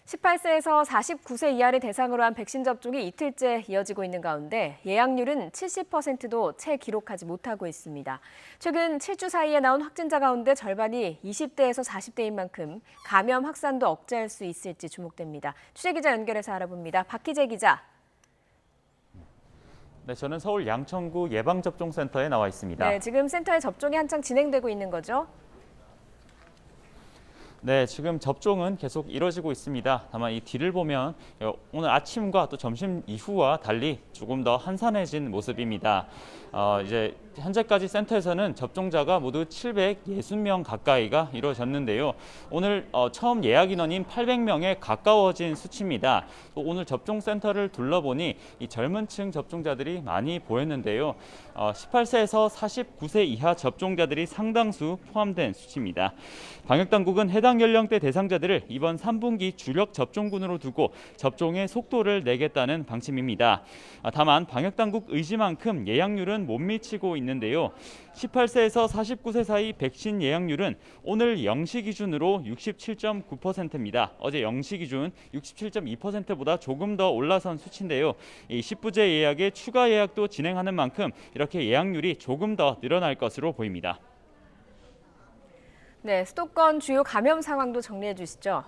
18세에서 49세 이하를 대상으로 한 백신 접종이 이틀째 이어지고 있는 가운데 예약률은 70%도 채 기록하지 못하고 있습니다. 최근 7주 사이에 나온 확진자 가운데 절반이 20대에서 40대인 만큼 감염 확산도 억제할 수 있을지 주목됩니다. 취재기자 연결해서 알아봅니다. 박희재 기자. 네, 저는 서울 양천구 예방접종센터에 나와 있습니다. 네, 지금 센터에 접종이 한창 진행되고 있는 거죠? 네, 지금 접종은 계속 이뤄지고 있습니다. 다만 이 뒤를 보면 오늘 아침과 또 점심 이후와 달리 조금 더 한산해진 모습입니다. 이제 현재까지 센터에서는 접종자가 모두 760명 가까이가 이루어졌는데요. 오늘 처음 예약 인원인 800명에 가까워진 수치입니다. 또 오늘 접종센터를 둘러보니 이 젊은 층 접종자들이 많이 보였는데요. 18세에서 49세 이하 접종자들이 상당수 포함된 수치입니다. 방역당국은 해당 연령대 대상자들을 이번 3분기 주력 접종군으로 두고 접종의 속도를 내겠다는 방침입니다. 다만 방역당국 의지만큼 예약률은 못 미치고 있는데요. 18세에서 49세 사이 백신 예약률은 오늘 0시 기준으로 67.9%입니다. 어제 0시 기준 67.2%보다 조금 더 올라선 수치인데요. 이 10부제 예약에 추가 예약도 진행하는 만큼 이렇게 예약률이 조금 더 늘어날 것으로 보입니다. 네, 수도권 주요 감염 상황도 정리해 주시죠.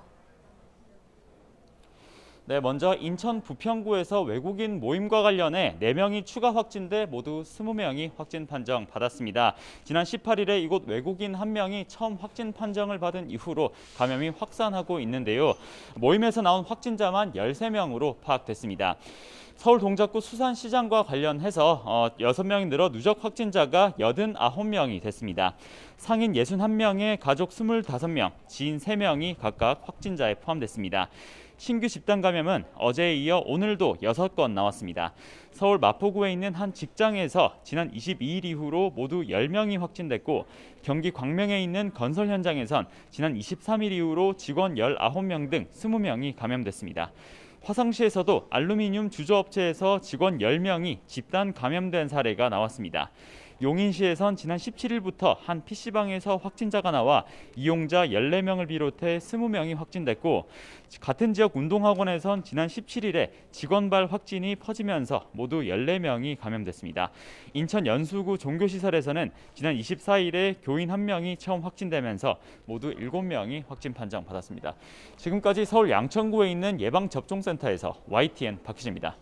네, 먼저 인천 부평구에서 외국인 모임과 관련해 4명이 추가 확진돼 모두 20명이 확진 판정 받았습니다. 지난 18일에 이곳 외국인 1명이 처음 확진 판정을 받은 이후로 감염이 확산하고 있는데요. 모임에서 나온 확진자만 13명으로 파악됐습니다. 서울 동작구 수산시장과 관련해서 6명이 늘어 누적 확진자가 89명이 됐습니다. 상인 61명에 가족 25명, 지인 3명이 각각 확진자에 포함됐습니다. 신규 집단 감염은 어제에 이어 오늘도 6건 나왔습니다. 서울 마포구에 있는 한 직장에서 지난 22일 이후로 모두 10명이 확진됐고 경기 광명에 있는 건설 현장에선 지난 23일 이후로 직원 19명 등 20명이 감염됐습니다. 화성시에서도 알루미늄 주조업체에서 직원 10명이 집단 감염된 사례가 나왔습니다. 용인시에선 지난 17일부터 한 PC방에서 확진자가 나와 이용자 14명을 비롯해 20명이 확진됐고 같은 지역 운동학원에선 지난 17일에 직원발 확진이 퍼지면서 모두 14명이 감염됐습니다. 인천 연수구 종교시설에서는 지난 24일에 교인 1명이 처음 확진되면서 모두 7명이 확진 판정 받았습니다. 지금까지 서울 양천구에 있는 예방접종센터에서 YTN 박희재입니다.